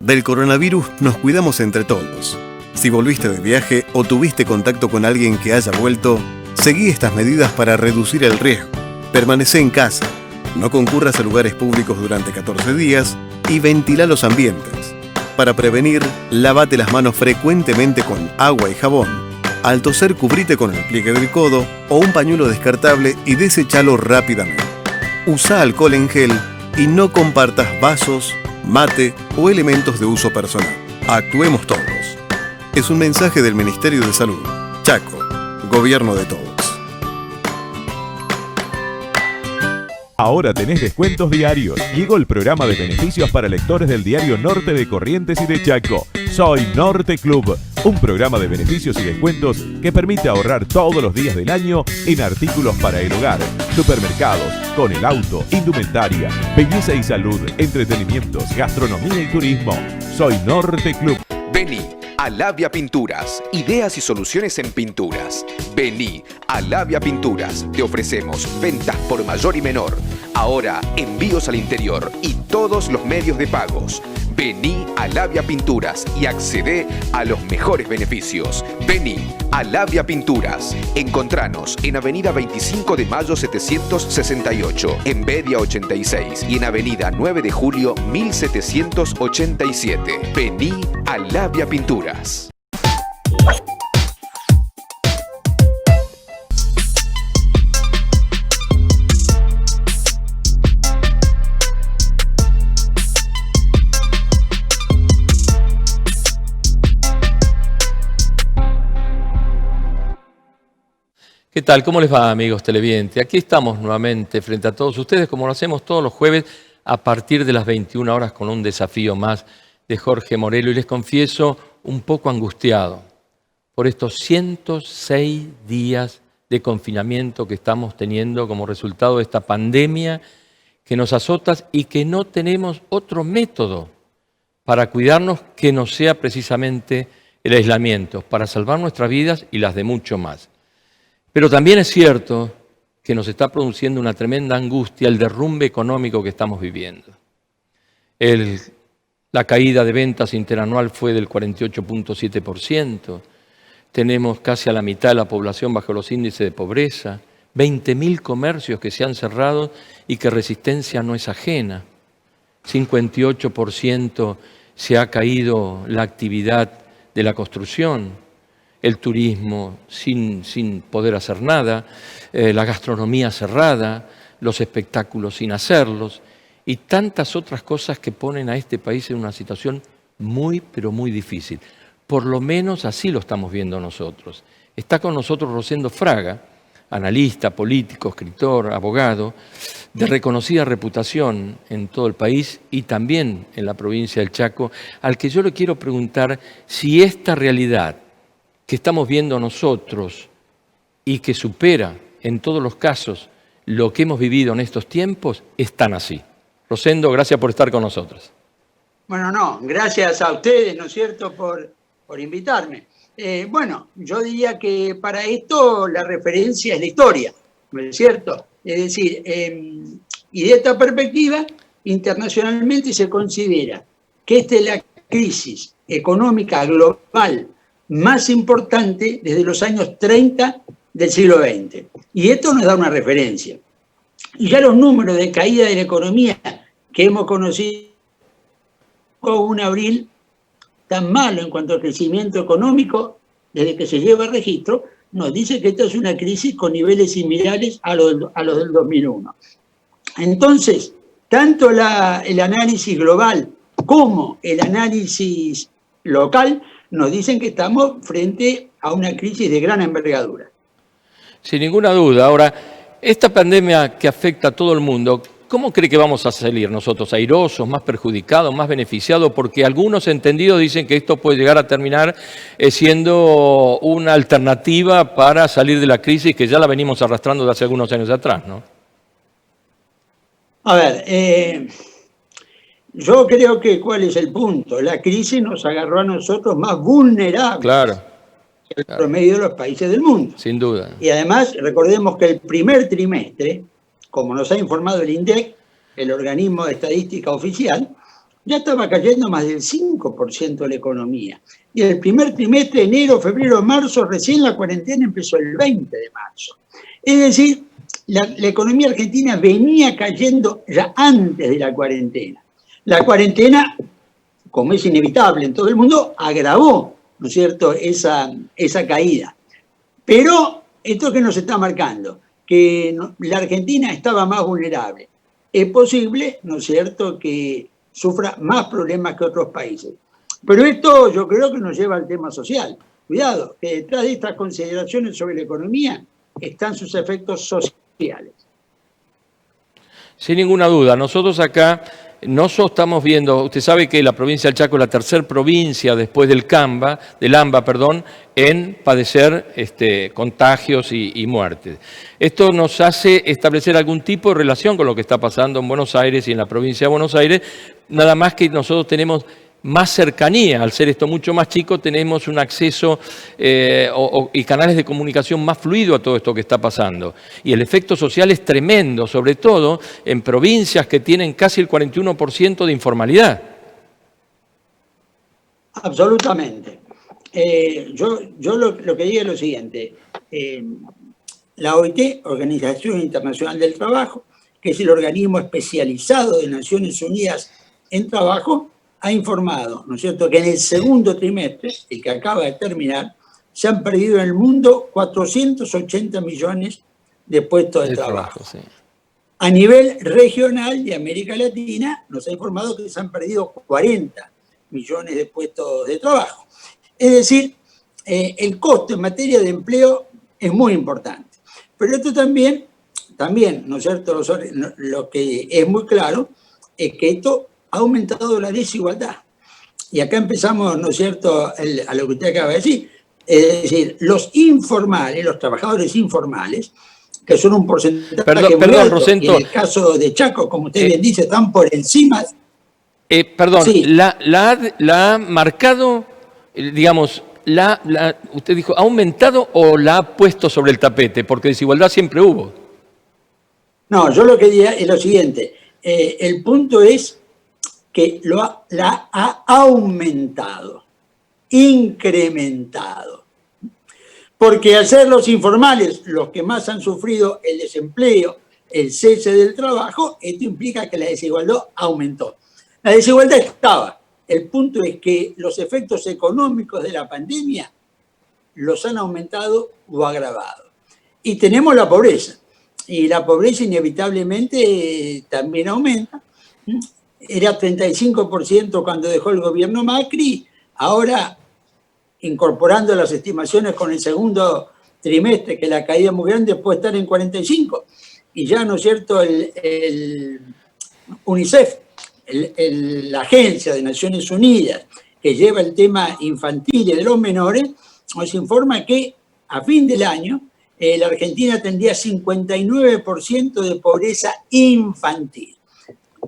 Del coronavirus nos cuidamos entre todos. Si volviste de viaje o tuviste contacto con alguien que haya vuelto, seguí estas medidas para reducir el riesgo. Permanecé en casa, no concurras a lugares públicos durante 14 días y ventila los ambientes. Para prevenir, lávate las manos frecuentemente con agua y jabón. Al toser, cubrite con el pliegue del codo o un pañuelo descartable y deséchalo rápidamente. Usa alcohol en gel y no compartas vasos, mate o elementos de uso personal. Actuemos todos. Es un mensaje del Ministerio de Salud. Chaco, Gobierno de todos. Ahora tenés descuentos diarios. Llegó el programa de beneficios para lectores del diario Norte de Corrientes y de Chaco. Soy Norte Club, un programa de beneficios y descuentos que permite ahorrar todos los días del año en artículos para el hogar, supermercados, con el auto, indumentaria, belleza y salud, entretenimientos, gastronomía y turismo. Soy Norte Club. Vení a Labia Pinturas, ideas y soluciones en pinturas. Vení a Labia Pinturas, te ofrecemos ventas por mayor y menor. Ahora envíos al interior y todos los medios de pagos. Vení a Labia Pinturas y accedé a los mejores beneficios. Vení a Labia Pinturas. Encontranos en Avenida 25 de Mayo 768, en Bedia 86 y en Avenida 9 de Julio 1787. Vení a Labia Pinturas. ¿Qué tal? ¿Cómo les va, amigos televidentes? Aquí estamos nuevamente frente a todos ustedes, como lo hacemos todos los jueves, a partir de las 21 horas con un desafío más de Jorge Morelo. Y les confieso, un poco angustiado por estos 106 días de confinamiento que estamos teniendo como resultado de esta pandemia que nos azota y que no tenemos otro método para cuidarnos que no sea precisamente el aislamiento, para salvar nuestras vidas y las de mucho más. Pero también es cierto que nos está produciendo una tremenda angustia el derrumbe económico que estamos viviendo. La caída de ventas interanual fue del 48.7%. Tenemos casi a la mitad de la población bajo los índices de pobreza. 20.000 comercios que se han cerrado y que Resistencia no es ajena. 58% se ha caído la actividad de la construcción. El turismo sin poder hacer nada, la gastronomía cerrada, los espectáculos sin hacerlos y tantas otras cosas que ponen a este país en una situación muy, pero muy difícil. Por lo menos así lo estamos viendo nosotros. Está con nosotros Rosendo Fraga, analista, político, escritor, abogado, de reconocida reputación en todo el país y también en la provincia del Chaco, al que yo le quiero preguntar si esta realidad que estamos viendo nosotros y que supera en todos los casos lo que hemos vivido en estos tiempos, es tan así. Rosendo, gracias por estar con nosotros. Bueno, no, gracias a ustedes, ¿no es cierto?, por invitarme. Bueno, yo diría que para esto la referencia es la historia, ¿no es cierto? Es decir, y de esta perspectiva, internacionalmente se considera que esta es la crisis económica global más importante desde los años 30 del siglo XX. Y esto nos da una referencia. Y ya los números de caída de la economía que hemos conocido con un abril tan malo en cuanto al crecimiento económico, desde que se lleva registro, nos dice que esta es una crisis con niveles similares a los del 2001. Entonces, tanto el análisis global como el análisis local nos dicen que estamos frente a una crisis de gran envergadura. Sin ninguna duda. Ahora, esta pandemia que afecta a todo el mundo, ¿cómo cree que vamos a salir nosotros? ¿Airosos, más perjudicados, más beneficiados? Porque algunos entendidos dicen que esto puede llegar a terminar siendo una alternativa para salir de la crisis que ya la venimos arrastrando de hace algunos años atrás, ¿no? A ver, yo creo que ¿cuál es el punto? La crisis nos agarró a nosotros más vulnerables que el promedio de los países del mundo. Sin duda. Y además, recordemos que el primer trimestre, como nos ha informado el INDEC, el organismo de estadística oficial, ya estaba cayendo más del 5% de la economía. Y el primer trimestre, enero, febrero, marzo, recién la cuarentena empezó el 20 de marzo. Es decir, la economía argentina venía cayendo ya antes de la cuarentena. La cuarentena, como es inevitable en todo el mundo, agravó, ¿no es cierto?, esa caída. Pero esto que nos está marcando, que la Argentina estaba más vulnerable. Es posible, ¿no es cierto?, que sufra más problemas que otros países. Pero esto yo creo que nos lleva al tema social. Cuidado, que detrás de estas consideraciones sobre la economía están sus efectos sociales. Sin ninguna duda, nosotros acá no solo estamos viendo, usted sabe que la provincia del Chaco es la tercera provincia después del AMBA, en padecer contagios y muertes. Esto nos hace establecer algún tipo de relación con lo que está pasando en Buenos Aires y en la provincia de Buenos Aires, nada más que nosotros tenemos más cercanía, al ser esto mucho más chico, tenemos un acceso y canales de comunicación más fluido a todo esto que está pasando. Y el efecto social es tremendo, sobre todo en provincias que tienen casi el 41% de informalidad. Absolutamente. Yo lo que digo es lo siguiente. La OIT, Organización Internacional del Trabajo, que es el organismo especializado de Naciones Unidas en Trabajo, ha informado, ¿no es cierto?, que en el segundo trimestre, el que acaba de terminar, se han perdido en el mundo 480 millones de puestos de trabajo. Sí. A nivel regional de América Latina, nos ha informado que se han perdido 40 millones de puestos de trabajo. Es decir, el costo en materia de empleo es muy importante. Pero esto también, ¿no es cierto?, lo que es muy claro es que esto ha aumentado la desigualdad. Y acá empezamos, ¿no es cierto?, a lo que usted acaba de decir. Es decir, los informales, los trabajadores informales, que son un porcentaje muy alto, Rosento, y en el caso de Chaco, como usted bien dice, están por encima. Sí. La ha marcado, digamos, usted dijo, ¿ha aumentado o la ha puesto sobre el tapete? Porque desigualdad siempre hubo. No, yo lo que diría es lo siguiente. El punto es que la ha aumentado, incrementado. Porque al ser los informales los que más han sufrido el desempleo, el cese del trabajo, esto implica que la desigualdad aumentó. La desigualdad estaba. El punto es que los efectos económicos de la pandemia los han aumentado o agravado. Y tenemos la pobreza. Y la pobreza inevitablemente también aumenta. Era 35% cuando dejó el gobierno Macri, ahora, incorporando las estimaciones con el segundo trimestre, que la caída es muy grande, puede estar en 45%. Y ya, ¿no es cierto?, el UNICEF, la Agencia de Naciones Unidas, que lleva el tema infantil y de los menores, nos informa que a fin del año la Argentina tendría 59% de pobreza infantil.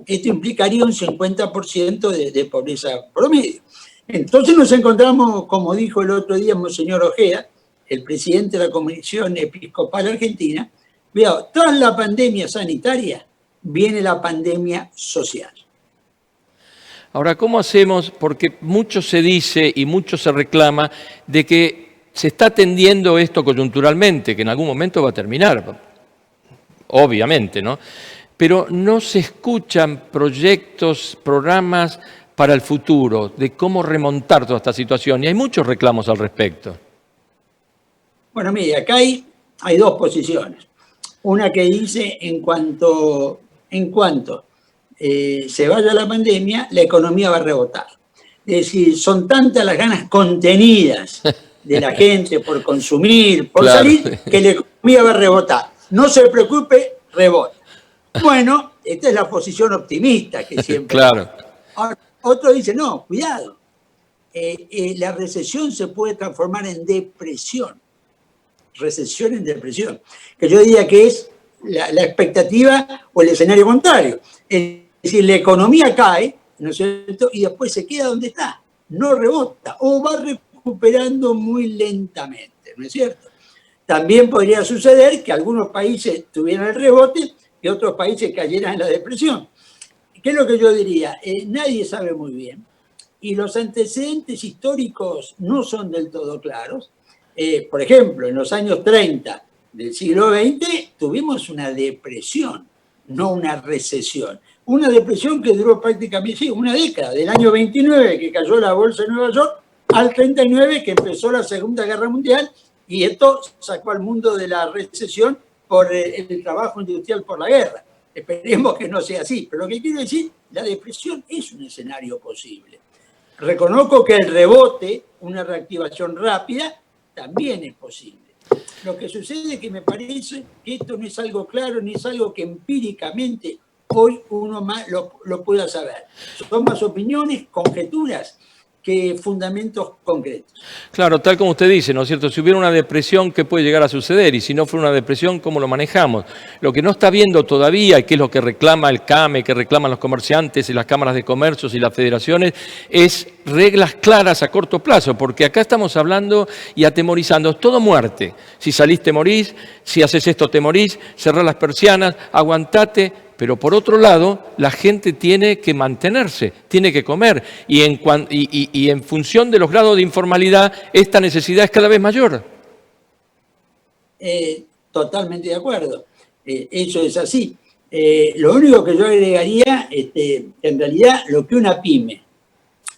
Esto implicaría un 50% de pobreza promedio. Entonces nos encontramos, como dijo el otro día Monseñor Ojeda, el presidente de la Comisión Episcopal Argentina, cuidado, tras la pandemia sanitaria viene la pandemia social. Ahora, ¿cómo hacemos? Porque mucho se dice y mucho se reclama de que se está atendiendo esto coyunturalmente, que en algún momento va a terminar, obviamente, ¿no? Pero no se escuchan proyectos, programas para el futuro, de cómo remontar toda esta situación. Y hay muchos reclamos al respecto. Bueno, mire, acá hay dos posiciones. Una que dice en cuanto se vaya la pandemia, la economía va a rebotar. Es decir, son tantas las ganas contenidas de la gente por consumir, por salir, que la economía va a rebotar. No se preocupe, rebota. Bueno, esta es la posición optimista que siempre... Claro. Ahora, otro dice, no, cuidado, la recesión se puede transformar en depresión. Recesión en depresión. Que yo diría que es la expectativa o el escenario contrario. Es decir, la economía cae, ¿no es cierto?, y después se queda donde está, no rebota o va recuperando muy lentamente, ¿no es cierto? También podría suceder que algunos países tuvieran el rebote y otros países cayeran en la depresión. ¿qué es lo que yo diría? Nadie sabe muy bien y los antecedentes históricos no son del todo claros. Por ejemplo, en los años 30 del siglo XX tuvimos una depresión, no una recesión. Una depresión que duró prácticamente una década, del año 29 que cayó la bolsa de Nueva York al 39 que empezó la Segunda Guerra Mundial, y esto sacó al mundo de la recesión por el trabajo industrial por la guerra. Esperemos que no sea así, pero lo que quiero decir, la depresión es un escenario posible. Reconozco que el rebote, una reactivación rápida, también es posible. Lo que sucede es que me parece que esto no es algo claro, ni es algo que empíricamente hoy uno más lo pueda saber. Son más opiniones, conjeturas, que fundamentos concretos. Claro, tal como usted dice, ¿no es cierto? Si hubiera una depresión, ¿qué puede llegar a suceder? Y si no fuera una depresión, ¿cómo lo manejamos? Lo que no está viendo todavía, y que es lo que reclama el CAME, que reclaman los comerciantes y las cámaras de comercios y las federaciones, es reglas claras a corto plazo, porque acá estamos hablando y atemorizando. Es todo muerte. Si salís te morís, si haces esto te morís, cerrá las persianas, aguantate. Pero por otro lado, la gente tiene que mantenerse, tiene que comer. Y en función de los grados de informalidad, esta necesidad es cada vez mayor. Totalmente de acuerdo. Eso es así. Lo único que yo agregaría, en realidad, lo que una pyme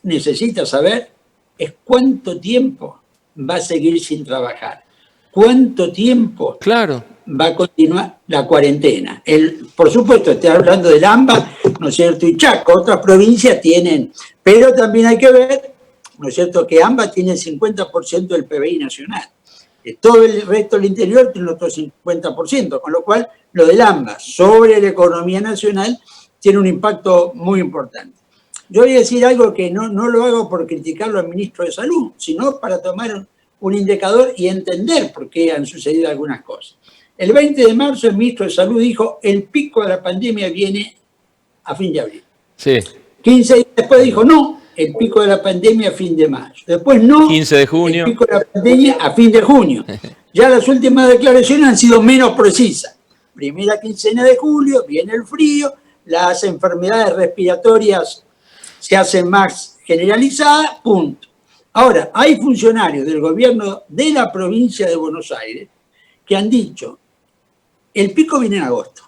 necesita saber es cuánto tiempo va a seguir sin trabajar. ¿Cuánto tiempo? Claro. Va a continuar la cuarentena. Por supuesto, estoy hablando del AMBA, ¿no es cierto? Y Chaco, otras provincias tienen, pero también hay que ver, ¿no es cierto?, que AMBA tiene el 50% del PBI nacional. Todo el resto del interior tiene otro 50%, con lo cual lo del AMBA sobre la economía nacional tiene un impacto muy importante. Yo voy a decir algo que no lo hago por criticarlo al ministro de Salud, sino para tomar un indicador y entender por qué han sucedido algunas cosas. El 20 de marzo el ministro de Salud dijo el pico de la pandemia viene a fin de abril. Sí. 15 días después dijo no, el pico de la pandemia a fin de mayo. Después no, 15 de junio. El pico de la pandemia a fin de junio. Ya las últimas declaraciones han sido menos precisas. Primera quincena de julio, viene el frío, las enfermedades respiratorias se hacen más generalizadas, punto. Ahora, hay funcionarios del gobierno de la provincia de Buenos Aires que han dicho el pico viene en agosto.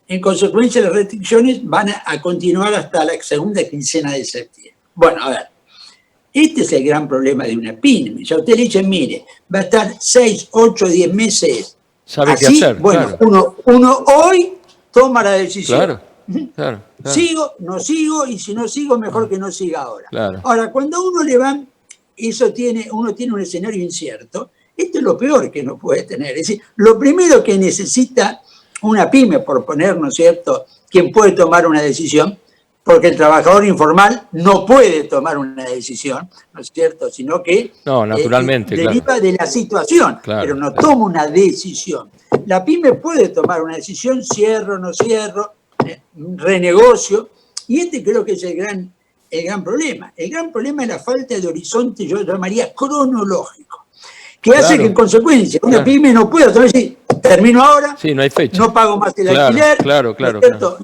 En consecuencia, las restricciones van a continuar hasta la segunda quincena de septiembre. Bueno, a ver, este es el gran problema de una pyme. Ya usted le dice, mire, va a estar 6, 8, 10 meses. ¿Sabe así, qué hacer? Bueno, claro. uno hoy toma la decisión. Claro. Sigo, no sigo, y si no sigo, mejor que no siga ahora. Claro. Ahora, cuando uno le van, uno tiene un escenario incierto. Esto es lo peor que uno puede tener. Es decir, lo primero que necesita una pyme, por poner, ¿no es cierto?, quien puede tomar una decisión, porque el trabajador informal no puede tomar una decisión, ¿no es cierto?, sino que no, naturalmente, deriva de la situación, pero no toma una decisión. La pyme puede tomar una decisión, cierro, no cierro, renegocio, y creo que es el gran problema. El gran problema es la falta de horizonte, yo llamaría cronológico, que hace que en consecuencia una pyme no pueda decir, termino ahora, sí, no hay fecha, no pago más el alquiler, claro,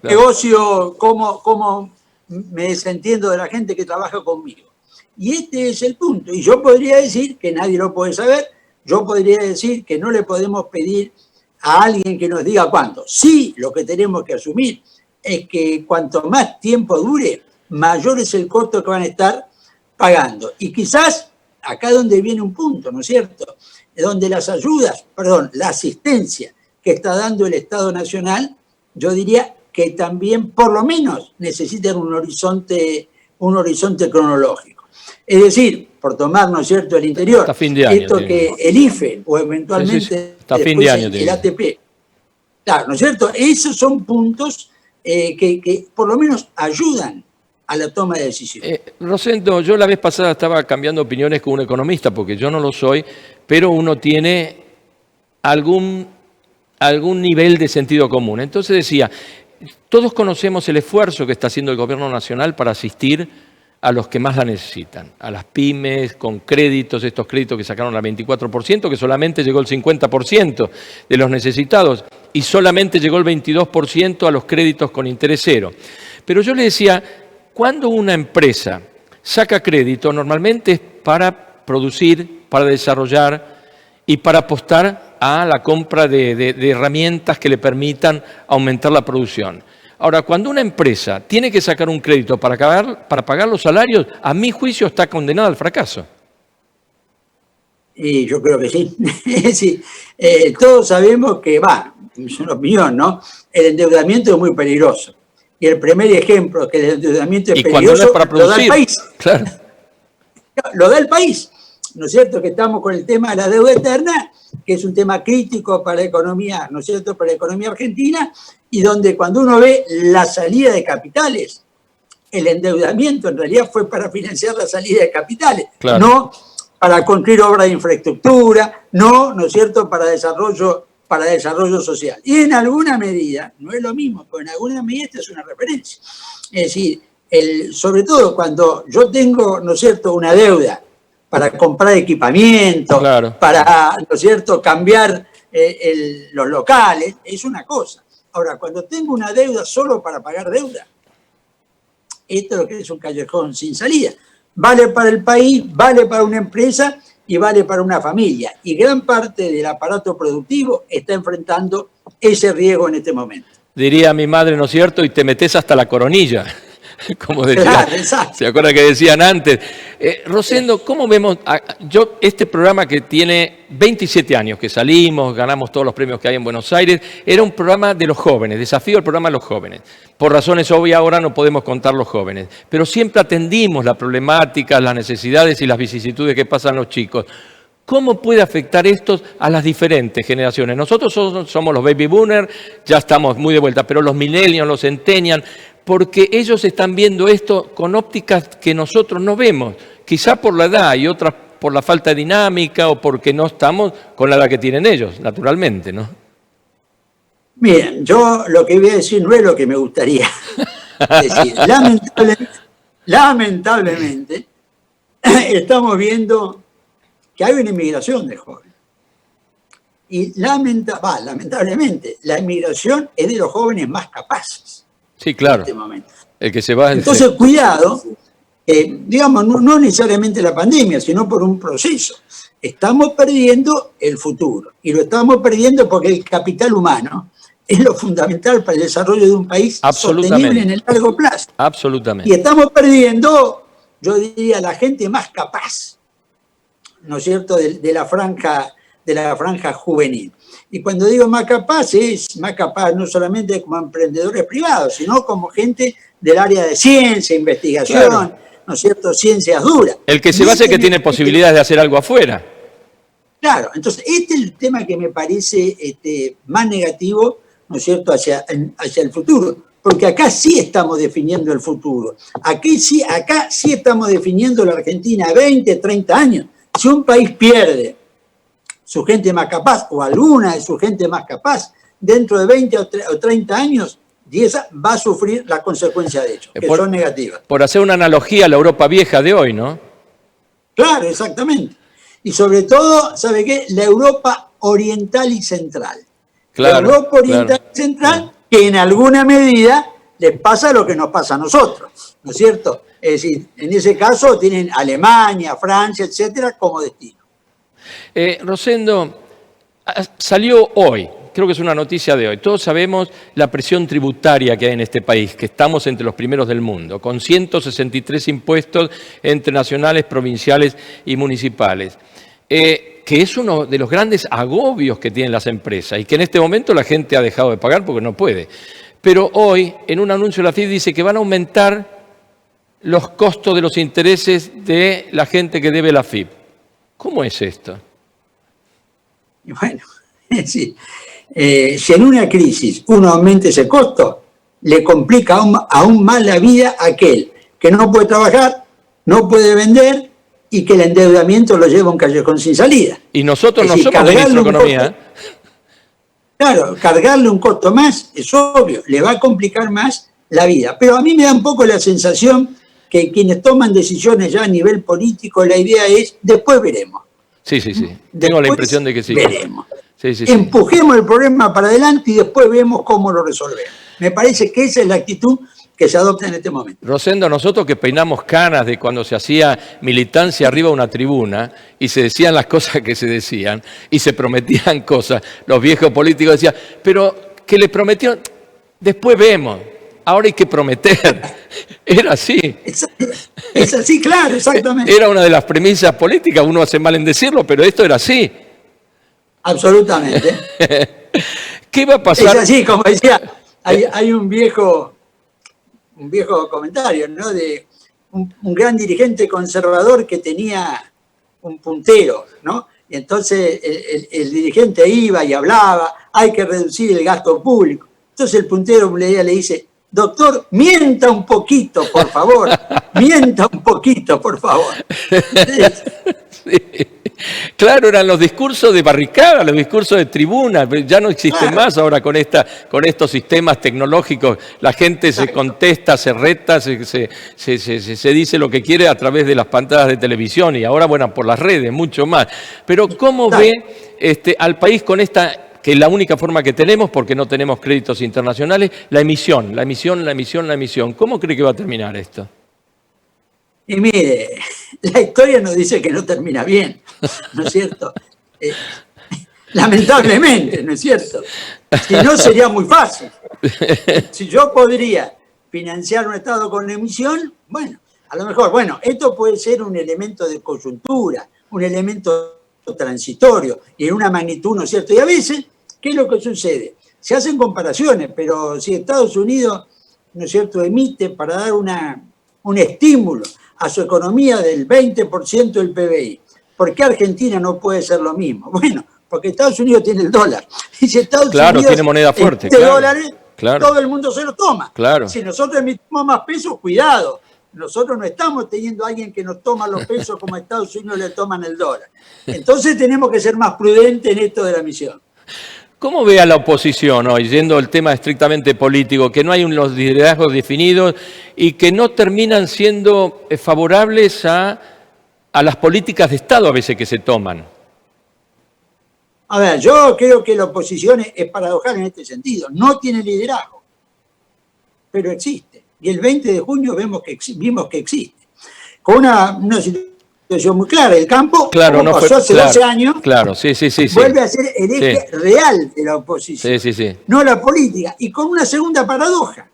negocio, cómo me desentiendo de la gente que trabaja conmigo. Y este es el punto. Y yo podría decir que nadie lo puede saber, yo podría decir que no le podemos pedir a alguien que nos diga cuánto. Sí, lo que tenemos que asumir es que cuanto más tiempo dure, mayor es el costo que van a estar pagando. Y quizás acá donde viene un punto, ¿no es cierto?, donde las ayudas, la asistencia que está dando el Estado Nacional, yo diría que también por lo menos necesitan un horizonte cronológico. Es decir, por tomar, ¿no es cierto?, el interior, hasta fin de año, esto que el IFE o eventualmente hasta fin de año, el ATP. Claro, ¿no es cierto? Esos son puntos que por lo menos ayudan a la toma de decisiones. Rosendo, yo la vez pasada estaba cambiando opiniones con un economista, porque yo no lo soy, pero uno tiene algún nivel de sentido común. Entonces decía, todos conocemos el esfuerzo que está haciendo el gobierno nacional para asistir a los que más la necesitan, a las pymes con créditos, estos créditos que sacaron al 24%, que solamente llegó el 50% de los necesitados, y solamente llegó el 22% a los créditos con interés cero. Pero yo le decía, cuando una empresa saca crédito, normalmente es para producir, para desarrollar y para apostar a la compra de herramientas que le permitan aumentar la producción. Ahora, cuando una empresa tiene que sacar un crédito para pagar los salarios, a mi juicio está condenada al fracaso. Y yo creo que sí. Sí. Todos sabemos que, es una opinión, ¿no? El endeudamiento es muy peligroso. Y el primer ejemplo que el endeudamiento es peligroso, no es para producir, lo da el país. Claro. Lo da el país. ¿No es cierto? Que estamos con el tema de la deuda eterna, que es un tema crítico para la economía, ¿no es cierto?, para la economía argentina, y donde cuando uno ve la salida de capitales, el endeudamiento en realidad fue para financiar la salida de capitales, claro, no para construir obras de infraestructura, ¿no es cierto?, para desarrollo social. Y en alguna medida, no es lo mismo, pero en alguna medida esta es una referencia. Es decir, sobre todo cuando yo tengo, ¿no es cierto?, una deuda para comprar equipamiento, claro, para, ¿no es cierto?, cambiar los locales, es una cosa. Ahora, cuando tengo una deuda solo para pagar deuda, esto es lo que es un callejón sin salida. Vale para el país, vale para una empresa y vale para una familia. Y gran parte del aparato productivo está enfrentando ese riesgo en este momento. Diría mi madre, ¿no es cierto?, y te metes hasta la coronilla. Como decía, claro, ¿se acuerda que decían antes? Rosendo, ¿cómo vemos? Este programa que tiene 27 años, que salimos, ganamos todos los premios que hay en Buenos Aires, era un programa de los jóvenes, desafío al programa de los jóvenes. Por razones obvias ahora no podemos contar los jóvenes, pero siempre atendimos las problemáticas, las necesidades y las vicisitudes que pasan los chicos. ¿Cómo puede afectar esto a las diferentes generaciones? Nosotros somos los baby boomers, ya estamos muy de vuelta, pero los millennials, los centennials, porque ellos están viendo esto con ópticas que nosotros no vemos, quizá por la edad y otras por la falta de dinámica o porque no estamos con la edad que tienen ellos, naturalmente, ¿no? Miren, yo lo que voy a decir no es lo que me gustaría decir. Lamentablemente, estamos viendo que hay una inmigración de jóvenes. Y lamentablemente, la inmigración es de los jóvenes más capaces. Sí, claro. En este momento. El que se va. Entonces, cuidado, digamos, no necesariamente la pandemia, sino por un proceso. Estamos perdiendo el futuro. Y lo estamos perdiendo porque el capital humano es lo fundamental para el desarrollo de un país sostenible en el largo plazo. Absolutamente. Y estamos perdiendo, yo diría, la gente más capaz, ¿no es cierto?, de la franja juvenil. Y cuando digo más capaz, es más capaz no solamente como emprendedores privados, sino como gente del área de ciencia, investigación, claro, ¿no es cierto?, ciencias duras. El que se basa es que tiene posibilidades de hacer algo afuera. Claro, entonces este es el tema que me parece más negativo, ¿no es cierto?, hacia el futuro. Porque acá sí estamos definiendo el futuro. Acá sí estamos definiendo la Argentina a 20, 30 años. Si un país pierde su gente más capaz, o alguna de su gente más capaz, dentro de 20 o 30 años, y esa va a sufrir las consecuencias de ello, que son negativas. Por hacer una analogía a la Europa vieja de hoy, ¿no? Claro, exactamente. Y sobre todo, ¿sabe qué? La Europa oriental y central. Claro, la Europa oriental y central, que en alguna medida les pasa lo que nos pasa a nosotros, ¿no es cierto? Es decir, en ese caso tienen Alemania, Francia, etcétera, como destino. Rosendo, salió hoy, creo que es una noticia de hoy, todos sabemos la presión tributaria que hay en este país, que estamos entre los primeros del mundo, con 163 impuestos entre nacionales, provinciales y municipales, que es uno de los grandes agobios que tienen las empresas y que en este momento la gente ha dejado de pagar porque no puede. Pero hoy, en un anuncio de la FIP dice que van a aumentar los costos de los intereses de la gente que debe la FIP. ¿Cómo es esto? Bueno, sí. Si en una crisis uno aumenta ese costo, le complica aún más la vida a aquel que no puede trabajar, no puede vender y que el endeudamiento lo lleva a un callejón sin salida. Y nosotros no somos ministros de Economía. Claro, cargarle un costo más, es obvio, le va a complicar más la vida. Pero a mí me da un poco la sensación que quienes toman decisiones ya a nivel político, la idea es, después veremos. Sí. Tengo la impresión de que sí. Veremos. Sí. Empujemos el problema para adelante y después vemos cómo lo resolvemos. Me parece que esa es la actitud que se adopta en este momento. Rosendo, nosotros que peinamos canas de cuando se hacía militancia arriba de una tribuna y se decían las cosas que se decían y se prometían cosas, los viejos políticos decían, pero que le prometieron, después vemos, ahora hay que prometer. Era así. Es así, claro, exactamente. Era una de las premisas políticas, uno hace mal en decirlo, pero esto era así. Absolutamente. ¿Qué va a pasar? Es así, como decía, hay un viejo comentario, ¿no? De un gran dirigente conservador que tenía un puntero, ¿no? Y entonces el dirigente iba y hablaba, hay que reducir el gasto público. Entonces el puntero le dice, doctor, mienta un poquito, por favor, mienta un poquito, por favor. Sí. Claro, eran los discursos de barricada, los discursos de tribuna, ya no existen más ahora con estos sistemas tecnológicos. La gente se contesta, se reta, se dice lo que quiere a través de las pantallas de televisión y ahora, bueno, por las redes, mucho más. Pero ¿cómo ve al país con esta, que es la única forma que tenemos, porque no tenemos créditos internacionales, la emisión? ¿Cómo cree que va a terminar esto? Y mire, la historia nos dice que no termina bien, ¿no es cierto? Lamentablemente, ¿no es cierto? Si no, sería muy fácil. Si yo podría financiar un Estado con emisión, bueno, a lo mejor, bueno, esto puede ser un elemento de coyuntura, un elemento transitorio y en una magnitud, ¿no es cierto? Y a veces, ¿qué es lo que sucede? Se hacen comparaciones, pero si Estados Unidos, ¿no es cierto?, emite para dar un estímulo a su economía del 20% del PBI. ¿Por qué Argentina no puede ser lo mismo? Bueno, porque Estados Unidos tiene el dólar. Y si Estados Unidos tiene moneda fuerte. Dólares, todo el mundo se lo toma. Claro. Si nosotros emitimos más pesos, cuidado. Nosotros no estamos teniendo a alguien que nos toma los pesos como a Estados Unidos le toman el dólar. Entonces tenemos que ser más prudentes en esto de la emisión. ¿Cómo ve a la oposición hoy, yendo al tema estrictamente político, que no hay unos liderazgos definidos y que no terminan siendo favorables a las políticas de Estado a veces que se toman? A ver, yo creo que la oposición es paradojal en este sentido. No tiene liderazgo, pero existe. Y el 20 de junio vimos que existe. Con una situación muy clara. El campo, claro, no pasó hace 12 años, claro, sí. vuelve a ser el eje real de la oposición, sí. No la política. Y con una segunda paradoja.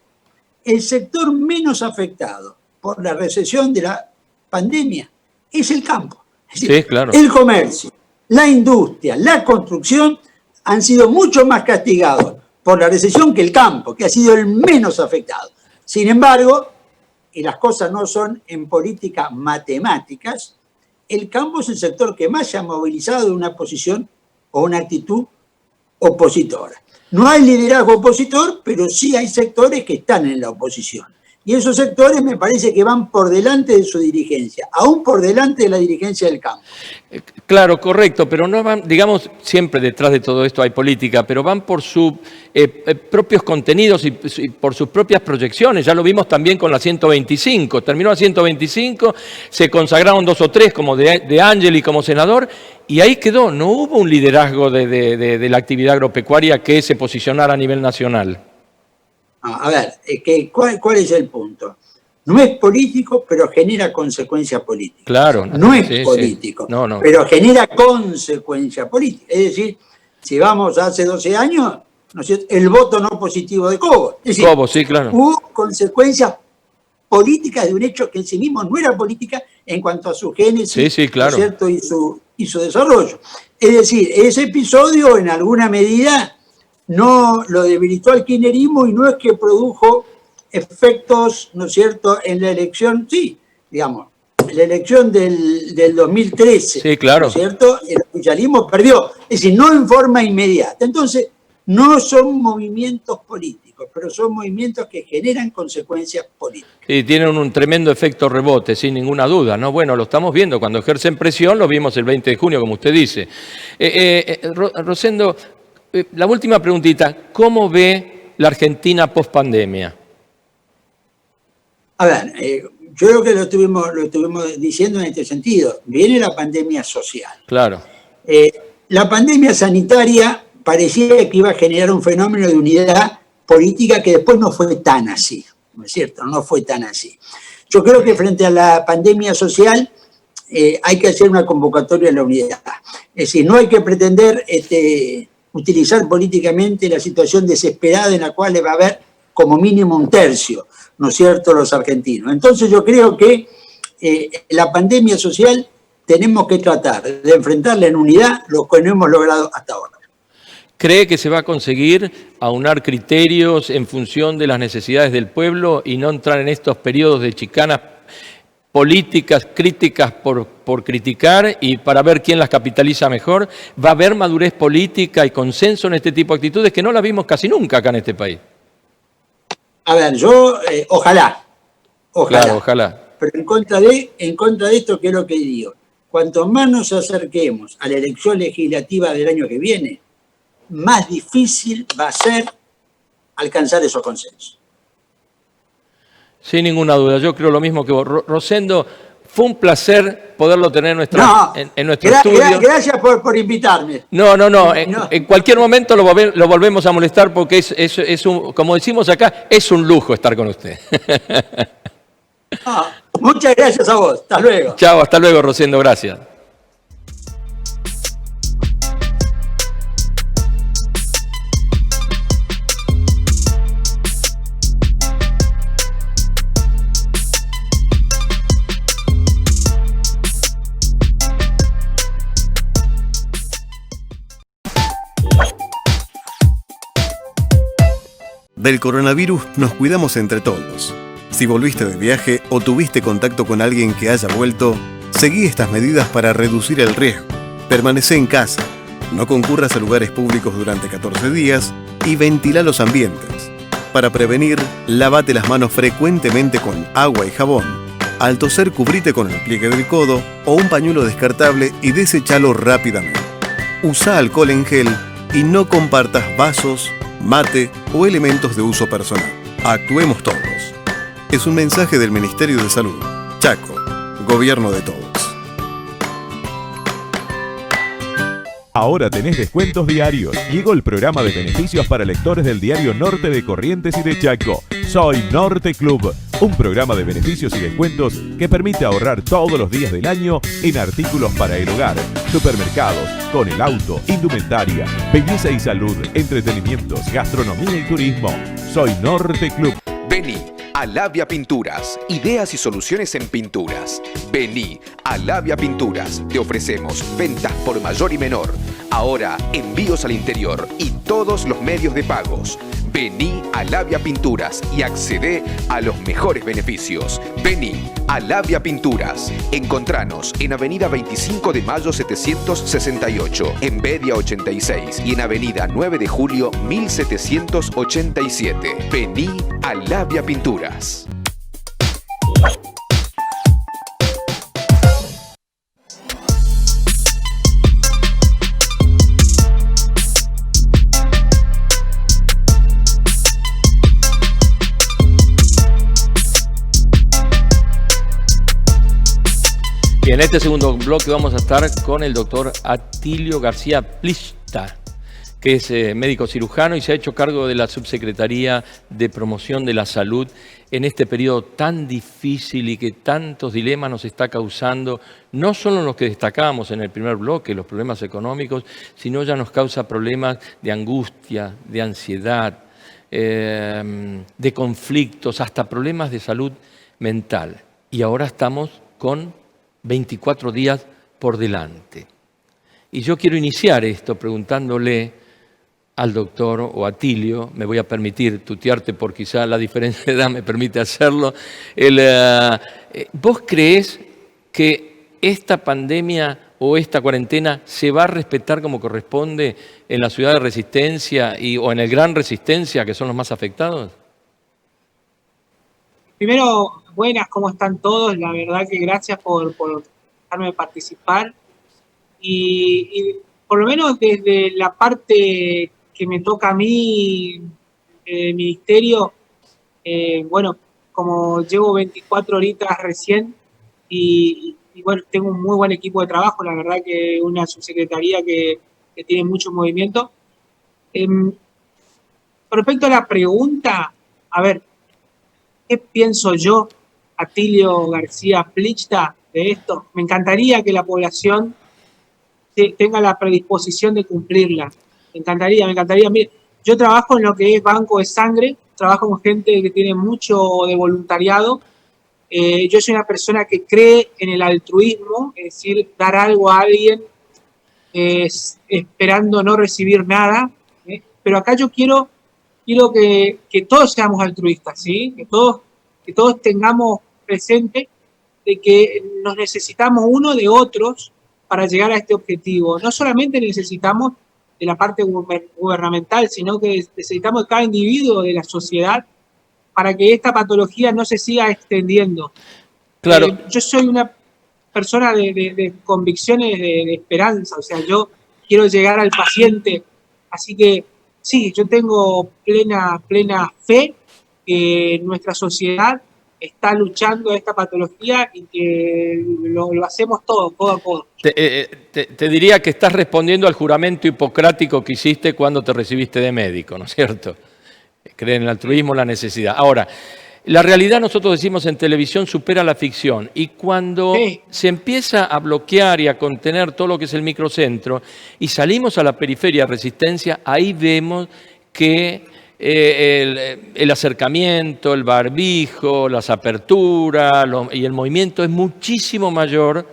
El sector menos afectado por la recesión de la pandemia es el campo. Es decir, sí, claro. El comercio, la industria, la construcción han sido mucho más castigados por la recesión que el campo, que ha sido el menos afectado. Sin embargo, y las cosas no son en política matemáticas, el campo es el sector que más se ha movilizado de una posición o una actitud opositora. No hay liderazgo opositor, pero sí hay sectores que están en la oposición. Y esos sectores me parece que van por delante de su dirigencia, aún por delante de la dirigencia del campo. Claro, correcto, pero no van, digamos, siempre detrás de todo esto hay política, pero van por sus propios contenidos y por sus propias proyecciones. Ya lo vimos también con la 125. Terminó la 125, se consagraron 2 o 3 como de Angeli como senador, y ahí quedó. No hubo un liderazgo de la actividad agropecuaria que se posicionara a nivel nacional. A ver, ¿cuál es el punto? No es político, pero genera consecuencia política. Claro. No es político, sí. No. Pero genera consecuencia política. Es decir, si vamos a hace 12 años, ¿no es cierto?, el voto no positivo de Cobo. Es decir, Cobo, sí, claro. Hubo consecuencias políticas de un hecho que en sí mismo no era política en cuanto a su génesis, sí, claro. ¿no es cierto?, y su desarrollo. Es decir, ese episodio en alguna medida no lo debilitó al kirchnerismo y no es que produjo efectos, ¿no es cierto?, en la elección, sí, digamos, en la elección del 2013, sí, claro, ¿no es cierto?, el oficialismo perdió, es decir, no en forma inmediata. Entonces, no son movimientos políticos, pero son movimientos que generan consecuencias políticas. Sí, tienen un tremendo efecto rebote, sin ninguna duda, ¿no? Bueno, lo estamos viendo, cuando ejercen presión, lo vimos el 20 de junio, como usted dice. Rosendo, la última preguntita, ¿cómo ve la Argentina post-pandemia? A ver, yo creo que lo estuvimos diciendo en este sentido. Viene la pandemia social. Claro. La pandemia sanitaria parecía que iba a generar un fenómeno de unidad política que después no fue tan así. ¿no es cierto? No fue tan así. Yo creo que frente a la pandemia social hay que hacer una convocatoria a la unidad. Es decir, no hay que pretender utilizar políticamente la situación desesperada en la cual va a haber como mínimo un tercio, ¿no es cierto?, los argentinos. Entonces yo creo que la pandemia social tenemos que tratar de enfrentarla en unidad, lo que no hemos logrado hasta ahora. ¿Cree que se va a conseguir aunar criterios en función de las necesidades del pueblo y no entrar en estos periodos de chicanas políticas, críticas por criticar y para ver quién las capitaliza mejor? ¿Va a haber madurez política y consenso en este tipo de actitudes que no la vimos casi nunca acá en este país? A ver, yo, ojalá. Claro, ojalá. Pero en contra de esto, ¿qué es lo que digo? Cuanto más nos acerquemos a la elección legislativa del año que viene, más difícil va a ser alcanzar esos consensos. Sin ninguna duda, yo creo lo mismo que vos. Rosendo, fue un placer poderlo tener en nuestro estudio. Gracias por invitarme. No. En cualquier momento lo volvemos a molestar porque como decimos acá, es un lujo estar con usted. Muchas gracias a vos. Hasta luego. Chao, hasta luego, Rosendo. Gracias. Del coronavirus nos cuidamos entre todos. Si volviste de viaje o tuviste contacto con alguien que haya vuelto, seguí estas medidas para reducir el riesgo. Permanecé en casa, no concurras a lugares públicos durante 14 días y ventila los ambientes. Para prevenir, lávate las manos frecuentemente con agua y jabón. Al toser, cubrite con el pliegue del codo o un pañuelo descartable y deséchalo rápidamente. Usa alcohol en gel y no compartas vasos, mate o elementos de uso personal. Actuemos todos. Es un mensaje del Ministerio de Salud. Chaco, Gobierno de todos. Ahora tenés descuentos diarios. Llegó el programa de beneficios para lectores del diario Norte de Corrientes y de Chaco. Soy Norte Club, un programa de beneficios y descuentos que permite ahorrar todos los días del año en artículos para el hogar, supermercados, con el auto, indumentaria, belleza y salud, entretenimientos, gastronomía y turismo. Soy Norte Club. Vení a Labia Pinturas, ideas y soluciones en pinturas. Vení a Labia Pinturas, te ofrecemos ventas por mayor y menor. Ahora envíos al interior y todos los medios de pagos. Vení a Labia Pinturas y accedé a los mejores beneficios. Vení a Labia Pinturas. Encontranos en Avenida 25 de Mayo 768, en Bedia 86 y en Avenida 9 de Julio 1787. Vení a Labia Pinturas. Y en este segundo bloque vamos a estar con el doctor Atilio García Plista, que es médico cirujano y se ha hecho cargo de la Subsecretaría de Promoción de la Salud en este periodo tan difícil y que tantos dilemas nos está causando, no solo los que destacábamos en el primer bloque, los problemas económicos, sino ya nos causa problemas de angustia, de ansiedad, de conflictos, hasta problemas de salud mental. Y ahora estamos con 24 días por delante. Y yo quiero iniciar esto preguntándole al doctor o a Atilio, me voy a permitir tutearte porque quizá la diferencia de edad me permite hacerlo. ¿Vos creés que esta pandemia o esta cuarentena se va a respetar como corresponde en la ciudad de Resistencia o en el Gran Resistencia, que son los más afectados? Primero, buenas, ¿cómo están todos? La verdad que gracias por dejarme participar. Y por lo menos desde la parte que me toca a mí, del ministerio, bueno, como llevo 24 horitas recién y bueno, tengo un muy buen equipo de trabajo, la verdad que una subsecretaría que tiene mucho movimiento. Respecto a la pregunta, a ver, ¿qué pienso yo, Atilio García Plichta, de esto? Me encantaría que la población tenga la predisposición de cumplirla. Me encantaría, me encantaría. Mire, yo trabajo en lo que es banco de sangre, trabajo con gente que tiene mucho de voluntariado. Yo soy una persona que cree en el altruismo, es decir, dar algo a alguien esperando no recibir nada. Pero acá yo quiero que todos seamos altruistas, ¿sí? Que todos tengamos presente de que nos necesitamos uno de otros para llegar a este objetivo. No solamente necesitamos de la parte gubernamental, sino que necesitamos de cada individuo de la sociedad para que esta patología no se siga extendiendo. Claro. Yo soy una persona de convicciones de esperanza, o sea, yo quiero llegar al paciente, así que sí, yo tengo plena fe que nuestra sociedad está luchando a esta patología y que lo hacemos todo, codo a codo. Te diría que estás respondiendo al juramento hipocrático que hiciste cuando te recibiste de médico, ¿no es cierto? Creer en el altruismo, la necesidad. Ahora, la realidad, nosotros decimos en televisión, supera la ficción. Y cuando se empieza a bloquear y a contener todo lo que es el microcentro y salimos a la periferia de resistencia, ahí vemos que el acercamiento, el barbijo, las aperturas y el movimiento es muchísimo mayor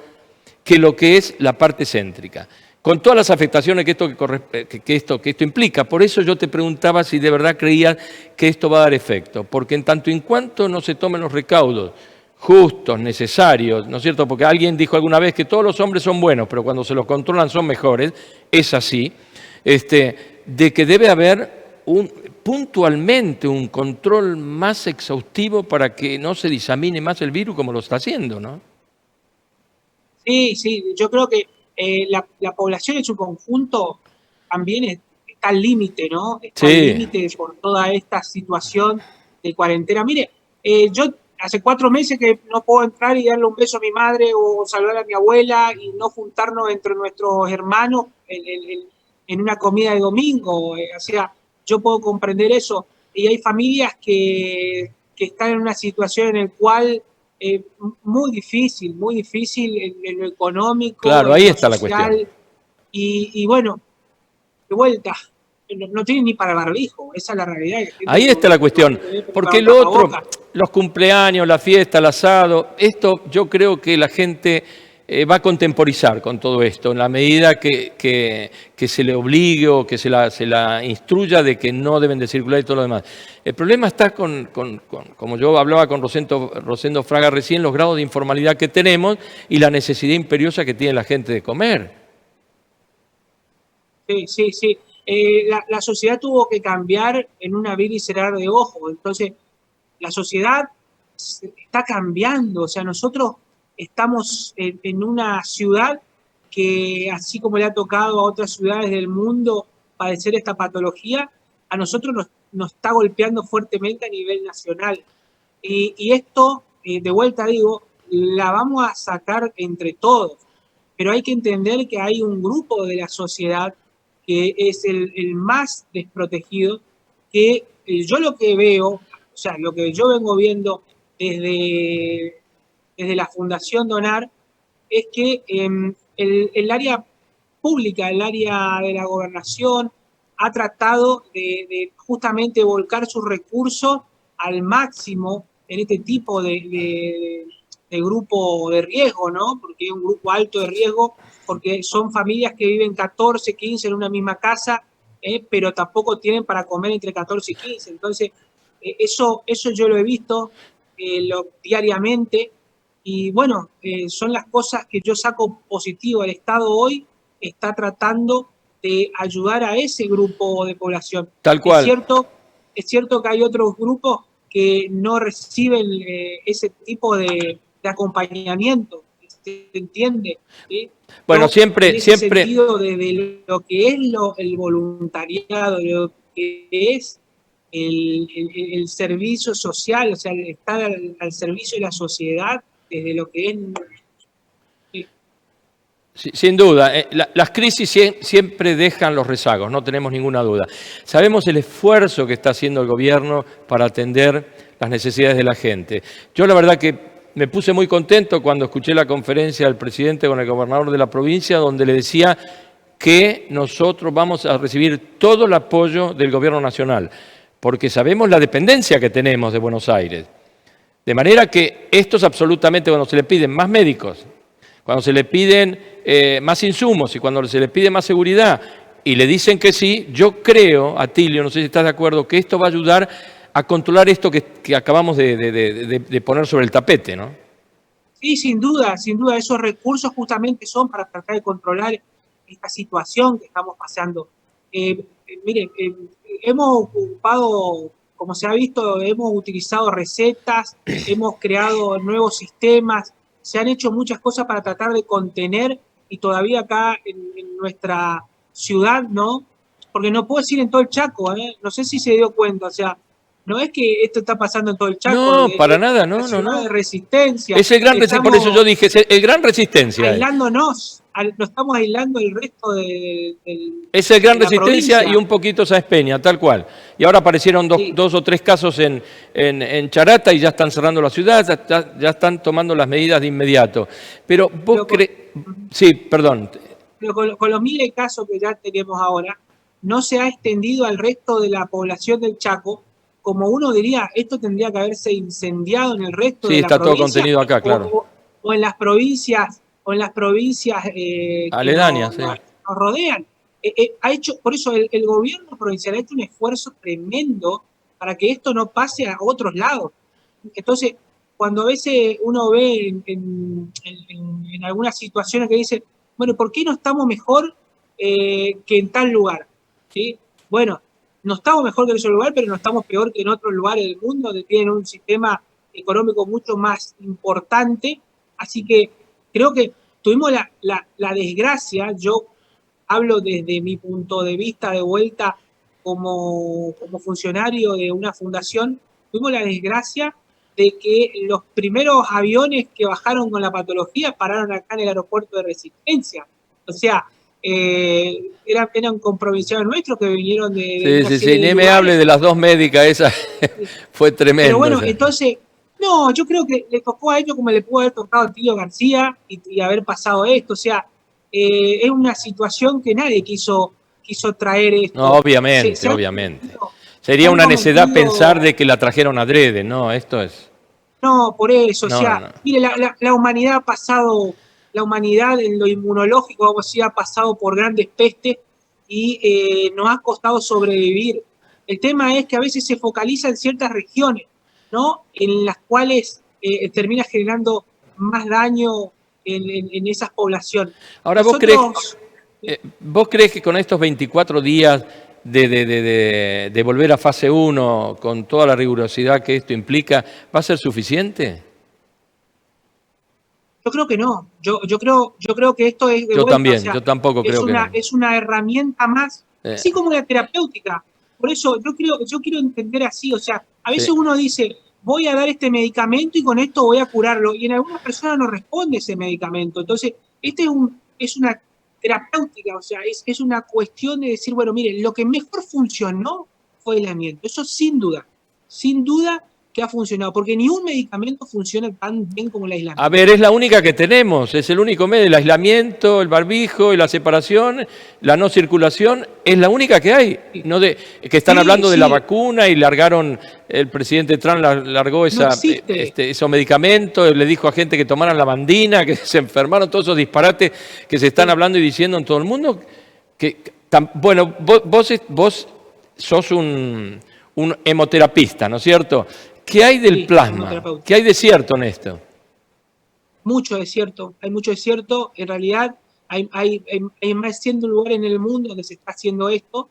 que lo que es la parte céntrica, con todas las afectaciones que esto implica. Por eso yo te preguntaba si de verdad creías que esto va a dar efecto, porque en tanto y en cuanto no se tomen los recaudos justos, necesarios, ¿no es cierto? Porque alguien dijo alguna vez que todos los hombres son buenos, pero cuando se los controlan son mejores, es así, de que debe haber puntualmente un control más exhaustivo para que no se disamine más el virus como lo está haciendo, ¿no? Sí, yo creo que la población en su conjunto también está al límite, ¿no? Está al límite por toda esta situación de cuarentena. Mire, yo hace 4 meses que no puedo entrar y darle un beso a mi madre o saludar a mi abuela y no juntarnos entre nuestros hermanos en una comida de domingo. O sea, yo puedo comprender eso. Y hay familias que están en una situación en la cual muy difícil en lo económico. Claro, ahí está social, la cuestión. Y bueno, de vuelta, no tienen ni para barbijo, esa es la realidad. Ahí está la cuestión, porque lo otro, los cumpleaños, la fiesta, el asado, esto yo creo que la gente va a contemporizar con todo esto, en la medida que se le obligue o que se la instruya de que no deben de circular y todo lo demás. El problema está como yo hablaba con Rosendo Fraga recién, los grados de informalidad que tenemos y la necesidad imperiosa que tiene la gente de comer. Sí. La sociedad tuvo que cambiar en un abrir y cerrar de ojos. Entonces, la sociedad está cambiando. O sea, nosotros estamos en una ciudad que, así como le ha tocado a otras ciudades del mundo padecer esta patología, a nosotros nos está golpeando fuertemente a nivel nacional. Y esto, de vuelta digo, la vamos a sacar entre todos. Pero hay que entender que hay un grupo de la sociedad que es el más desprotegido, que yo lo que veo, o sea, lo que yo vengo viendo desde la Fundación Donar, es que el área pública, el área de la gobernación, ha tratado de justamente volcar sus recursos al máximo en este tipo de grupo de riesgo, ¿no? Porque es un grupo alto de riesgo, porque son familias que viven 14, 15 en una misma casa, pero tampoco tienen para comer entre 14 y 15. Entonces, eso yo lo he visto diariamente, y bueno, son las cosas que yo saco positivo. El Estado hoy está tratando de ayudar a ese grupo de población. Tal cual. Es cierto que hay otros grupos que no reciben ese tipo de acompañamiento, ¿se entiende? ¿Sí? Bueno, siempre... En ese sentido de lo que es el voluntariado, lo que es el servicio social, o sea, el estar al servicio de la sociedad, desde lo que es... Sí, sin duda, las crisis siempre dejan los rezagos, no tenemos ninguna duda. Sabemos el esfuerzo que está haciendo el gobierno para atender las necesidades de la gente. Yo la verdad que me puse muy contento cuando escuché la conferencia del presidente con el gobernador de la provincia, donde le decía que nosotros vamos a recibir todo el apoyo del gobierno nacional, porque sabemos la dependencia que tenemos de Buenos Aires. De manera que esto es absolutamente, cuando se le piden más médicos, cuando se le piden más insumos y cuando se le pide más seguridad y le dicen que sí, yo creo, Atilio, no sé si estás de acuerdo, que esto va a ayudar a controlar esto que acabamos de poner sobre el tapete, ¿no? Sí, sin duda, esos recursos justamente son para tratar de controlar esta situación que estamos pasando. Miren, hemos ocupado, como se ha visto, hemos utilizado recetas, hemos creado nuevos sistemas, se han hecho muchas cosas para tratar de contener y todavía acá en nuestra ciudad, ¿no? Porque no puedo decir en todo el Chaco, ¿eh? No sé si se dio cuenta, o sea, no es que esto está pasando en todo el Chaco. No, para nada, no. De Resistencia. Es el gran Resistencia, por eso yo dije, es el gran Resistencia. Aislándonos, nos estamos aislando el resto es el gran Resistencia y un poquito Sáenz Peña, tal cual. Y ahora aparecieron dos o tres casos en Charata y ya están cerrando la ciudad, ya están tomando las medidas de inmediato. Pero vos crees... Sí, perdón. Pero con los miles de casos que ya tenemos ahora, no se ha extendido al resto de la población del Chaco. Como uno diría, esto tendría que haberse incendiado en el resto de la provincia. Sí, está todo contenido acá, claro. O en las provincias, aledañas, nos rodean. Por eso el gobierno provincial ha hecho un esfuerzo tremendo para que esto no pase a otros lados. Entonces, cuando a veces uno ve en algunas situaciones que dice, bueno, ¿por qué no estamos mejor que en tal lugar? ¿Sí? Bueno, no estamos mejor que en ese lugar, pero no estamos peor que en otros lugares del mundo donde tienen un sistema económico mucho más importante. Así que creo que tuvimos la desgracia, yo hablo desde mi punto de vista de vuelta como funcionario de una fundación, tuvimos la desgracia de que los primeros aviones que bajaron con la patología pararon acá en el aeropuerto de Resistencia. O sea, eran compromisados nuestros que vinieron de Sí, ni me hable de las dos médicas, esa fue tremendo. Pero bueno, entonces, no, yo creo que le tocó a ellos como le pudo haber tocado a Tío García y haber pasado esto. O sea, es una situación que nadie quiso traer esto. No, obviamente. Sería una necedad pensar de que la trajeron adrede, ¿no? Esto es... No, por eso, mire, la humanidad ha pasado... La humanidad en lo inmunológico, vamos a decir, ha pasado por grandes pestes y nos ha costado sobrevivir. El tema es que a veces se focaliza en ciertas regiones, ¿no? En las cuales termina generando más daño en esas poblaciones. Ahora, ¿vos crees que con estos 24 días de volver a fase 1, con toda la rigurosidad que esto implica, va a ser suficiente? Yo creo que no. Yo creo que esto es... Yo también, yo tampoco creo que no. Es una herramienta más, así como la terapéutica. Por eso yo quiero entender así. O sea, a veces uno dice, voy a dar este medicamento y con esto voy a curarlo. Y en algunas personas no responde ese medicamento. Entonces, es una terapéutica. O sea, es una cuestión de decir, bueno, mire, lo que mejor funcionó fue el aislamiento. Eso sin duda que ha funcionado, porque ni un medicamento funciona tan bien como el aislamiento. A ver, es la única que tenemos, es el único medio, el aislamiento, el barbijo y la separación, la no circulación, es la única que hay. No que están hablando de la vacuna y largaron, el presidente Trump largó esos medicamentos, le dijo a gente que tomaran la bandina, que se enfermaron, todos esos disparates que se están hablando y diciendo en todo el mundo. Bueno, vos sos un hemoterapista, ¿no es cierto? ¿Qué hay del plasma? ¿Qué hay de cierto en esto? Mucho de cierto, hay mucho de cierto. En realidad hay más de 100 lugares en el mundo donde se está haciendo esto,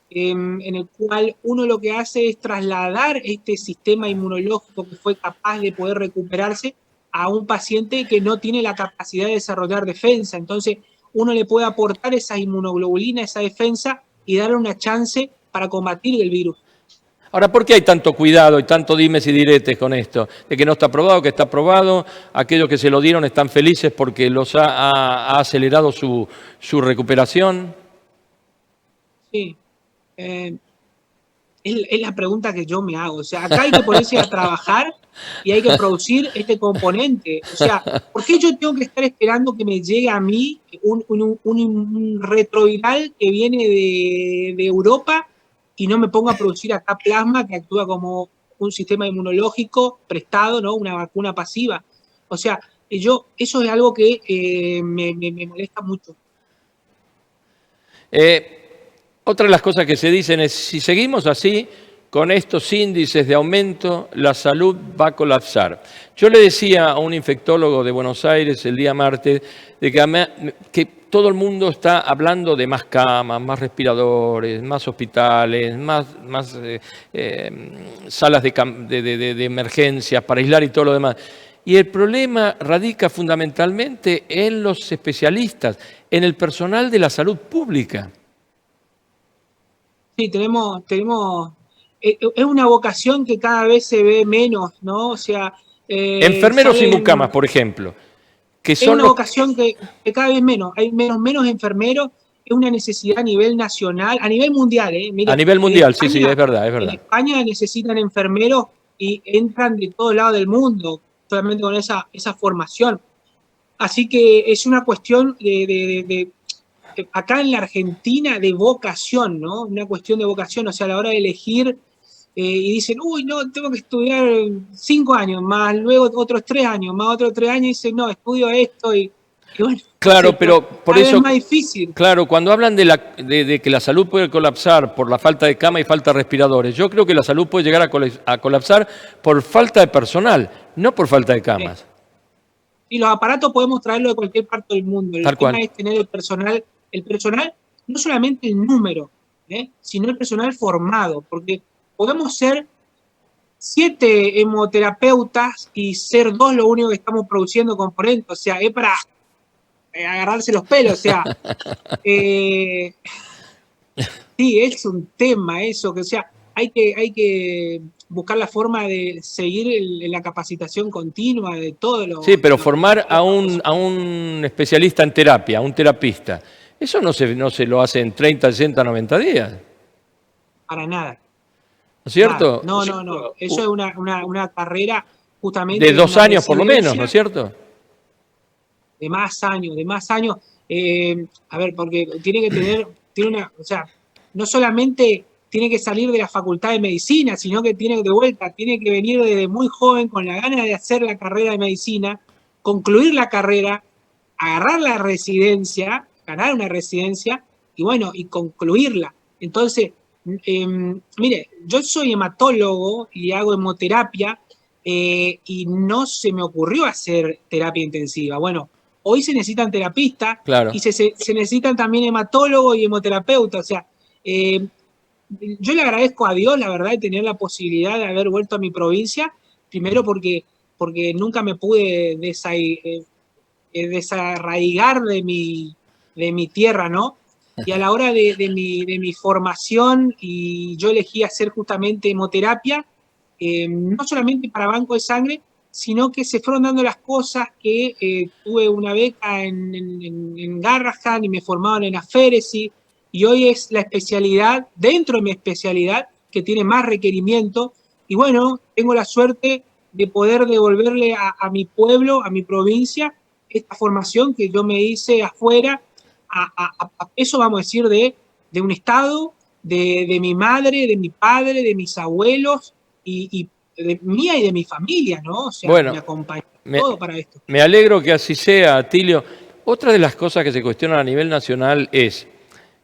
en el cual uno lo que hace es trasladar este sistema inmunológico que fue capaz de poder recuperarse a un paciente que no tiene la capacidad de desarrollar defensa. Entonces uno le puede aportar esa inmunoglobulina, esa defensa y darle una chance para combatir el virus. Ahora, ¿por qué hay tanto cuidado y tanto dimes y diretes con esto? De que no está aprobado, que está aprobado, aquellos que se lo dieron están felices porque los ha acelerado su recuperación. Sí. Es la pregunta que yo me hago. O sea, acá hay que ponerse a trabajar y hay que producir este componente. O sea, ¿por qué yo tengo que estar esperando que me llegue a mí un retroviral que viene de Europa y no me ponga a producir acá plasma que actúa como un sistema inmunológico prestado, ¿no? Una vacuna pasiva? O sea, eso es algo que me molesta mucho. Otra de las cosas que se dicen es, si seguimos así, con estos índices de aumento, la salud va a colapsar. Yo le decía a un infectólogo de Buenos Aires el día martes de que todo el mundo está hablando de más camas, más respiradores, más hospitales, más salas de emergencias para aislar y todo lo demás. Y el problema radica fundamentalmente en los especialistas, en el personal de la salud pública. Sí, es una vocación que cada vez se ve menos, ¿no? O sea, enfermeros sin mucamas, por ejemplo, que son es una vocación que cada vez menos, hay menos enfermeros, es una necesidad a nivel nacional, a nivel mundial, ¿eh? Mira, a nivel mundial, España, sí, es verdad. En España necesitan enfermeros y entran de todos lados del mundo, solamente con esa formación. Así que es una cuestión acá en la Argentina de vocación, ¿no? Una cuestión de vocación, o sea, a la hora de elegir y dicen, uy, no, tengo que estudiar 5 años, más luego otros 3 años, más otros 3 años, y dicen, no, estudio esto y bueno. Claro, pero por eso es más difícil. Claro, cuando hablan de que la salud puede colapsar por la falta de cama y falta de respiradores, yo creo que la salud puede llegar a colapsar por falta de personal, no por falta de camas. Y los aparatos podemos traerlo de cualquier parte del mundo. El tema es tener el personal, no solamente el número, sino el personal formado, porque podemos ser 7 hemoterapeutas y ser 2 lo único que estamos produciendo componentes, o sea, es para agarrarse los pelos, o sea, sí, es un tema eso, que o sea, hay que buscar la forma de seguir la capacitación continua de todo lo... Sí, pero formar a un especialista en terapia, a un terapista, eso no se lo hace en 30, 60, 90 días. Para nada. ¿No es cierto? No. Eso es una carrera justamente... De 2 años por lo menos, ¿no es cierto? De más años. A ver, porque o sea, no solamente tiene que salir de la facultad de medicina, sino que tiene que venir desde muy joven con la gana de hacer la carrera de medicina, concluir la carrera, agarrar la residencia, ganar una residencia y bueno, y concluirla. Entonces, mire, yo soy hematólogo y hago hemoterapia y no se me ocurrió hacer terapia intensiva. Bueno, hoy se necesitan terapistas, claro, y se necesitan también hematólogos y hemoterapeutas. O sea, yo le agradezco a Dios, la verdad, de tener la posibilidad de haber vuelto a mi provincia, primero porque nunca me pude desarraigar de mi tierra, ¿no? Y a la hora de mi formación, y yo elegí hacer justamente hemoterapia, no solamente para banco de sangre, sino que se fueron dando las cosas que tuve una beca en Garrahan y me formaron en aféresis, y hoy es la especialidad, dentro de mi especialidad, que tiene más requerimiento, y bueno, tengo la suerte de poder devolverle a mi pueblo, a mi provincia, esta formación que yo me hice afuera, a eso vamos a decir de un estado, de mi madre, de mi padre, de mis abuelos, y de mía y de mi familia, ¿no? O sea, bueno, me acompañó todo para esto. Me alegro que así sea, Atilio. Otra de las cosas que se cuestionan a nivel nacional es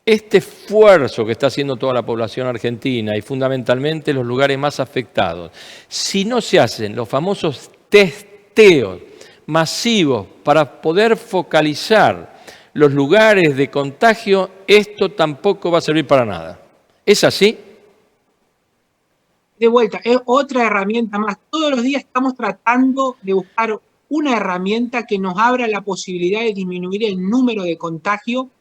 este esfuerzo que está haciendo toda la población argentina y fundamentalmente los lugares más afectados. Si no se hacen los famosos testeos masivos para poder focalizar los lugares de contagio, esto tampoco va a servir para nada. ¿Es así? De vuelta, es otra herramienta más. Todos los días estamos tratando de buscar una herramienta que nos abra la posibilidad de disminuir el número de contagio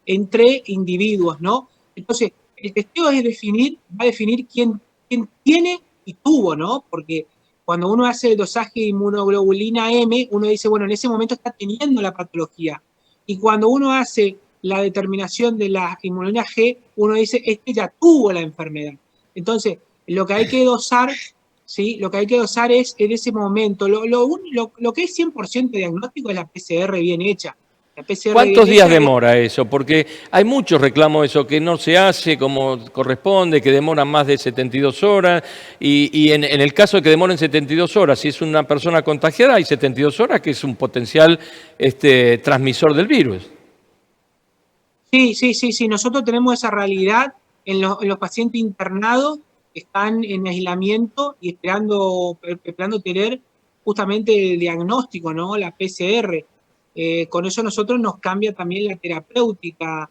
entre individuos, ¿no? Entonces, el testeo va a definir quién quien tiene y tuvo, ¿no? Porque cuando uno hace el dosaje de inmunoglobulina M, uno dice, bueno, en ese momento está teniendo la patología. Y cuando uno hace la determinación de la inmunoglobulina G, uno dice, este ya tuvo la enfermedad. Entonces, lo que hay que dosar, ¿sí? Lo que hay que dosar es en ese momento. Lo que es 100% diagnóstico es la PCR bien hecha. ¿Cuántos días demora eso? Porque hay muchos reclamos de eso, que no se hace como corresponde, que demora más de 72 horas, y en el caso de que demoren 72 horas, si es una persona contagiada, hay 72 horas que es un potencial transmisor del virus. Sí, nosotros tenemos esa realidad en los pacientes internados que están en aislamiento y esperando tener justamente el diagnóstico, ¿no? La PCR. Con eso nosotros nos cambia también la terapéutica,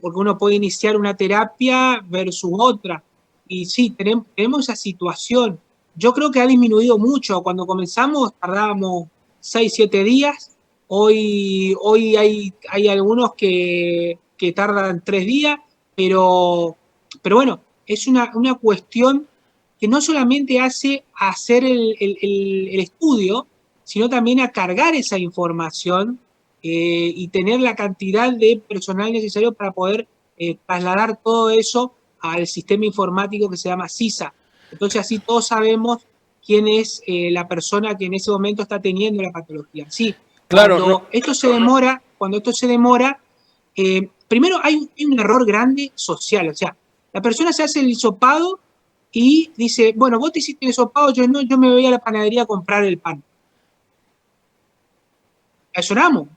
porque uno puede iniciar una terapia versus otra. Y sí, tenemos esa situación. Yo creo que ha disminuido mucho. Cuando comenzamos tardábamos 6, 7 días. Hoy hay algunos que tardan 3 días, pero bueno, es una cuestión que no solamente hace hacer el estudio, sino también a cargar esa información y tener la cantidad de personal necesario para poder trasladar todo eso al sistema informático que se llama CISA. Entonces así todos sabemos quién es la persona que en ese momento está teniendo la patología. Sí, claro, cuando esto se demora, primero hay un error grande social, o sea, la persona se hace el hisopado y dice, bueno, vos te hiciste el hisopado, yo no, yo me voy a la panadería a comprar el pan. Sonamos.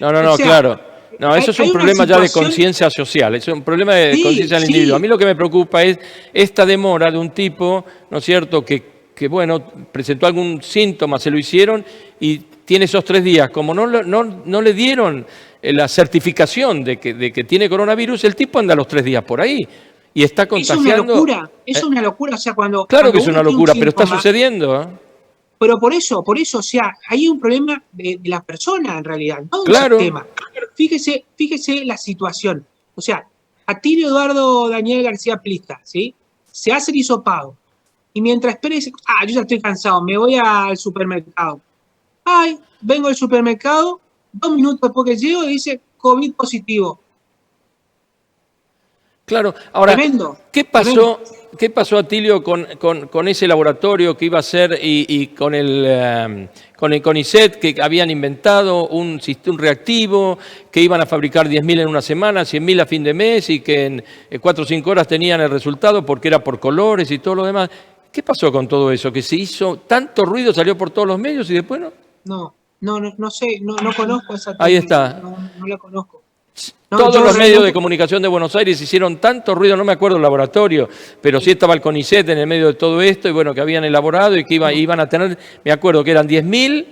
No, O sea, claro. No, eso es un problema ya de conciencia social, es un problema de conciencia del individuo. A mí lo que me preocupa es esta demora de un tipo, ¿no es cierto?, que bueno, presentó algún síntoma, se lo hicieron y tiene esos 3 días. Como no le dieron la certificación de que tiene coronavirus, el tipo anda los 3 días por ahí y está contagiando. Es una locura, o sea, cuando... Claro cuando que es una locura, pero está sucediendo, ¿eh? Pero por eso, o sea, hay un problema de la persona en realidad, no del claro. sistema. Fíjese la situación. O sea, Atilio Eduardo Daniel García Plista, ¿sí? Se hace el hisopado. Y mientras espera dice, yo ya estoy cansado, me voy al supermercado. Vengo al supermercado, 2 minutos después que llego y dice COVID positivo. Claro, ahora, Tremendo. ¿qué pasó, Atilio, con ese laboratorio que iba a ser y con el CONICET, que habían inventado un reactivo, que iban a fabricar 10.000 en una semana, 100.000 a fin de mes y que en 4 o 5 horas tenían el resultado porque era por colores y todo lo demás? ¿Qué pasó con todo eso? Que se hizo tanto ruido, salió por todos los medios y después no. No sé, no conozco esa técnica. Ahí está. No la conozco. Todos los medios de comunicación de Buenos Aires hicieron tanto ruido, no me acuerdo el laboratorio, pero sí estaba el CONICET en el medio de todo esto, y bueno, que habían elaborado y que iban a tener, me acuerdo que eran 10.000,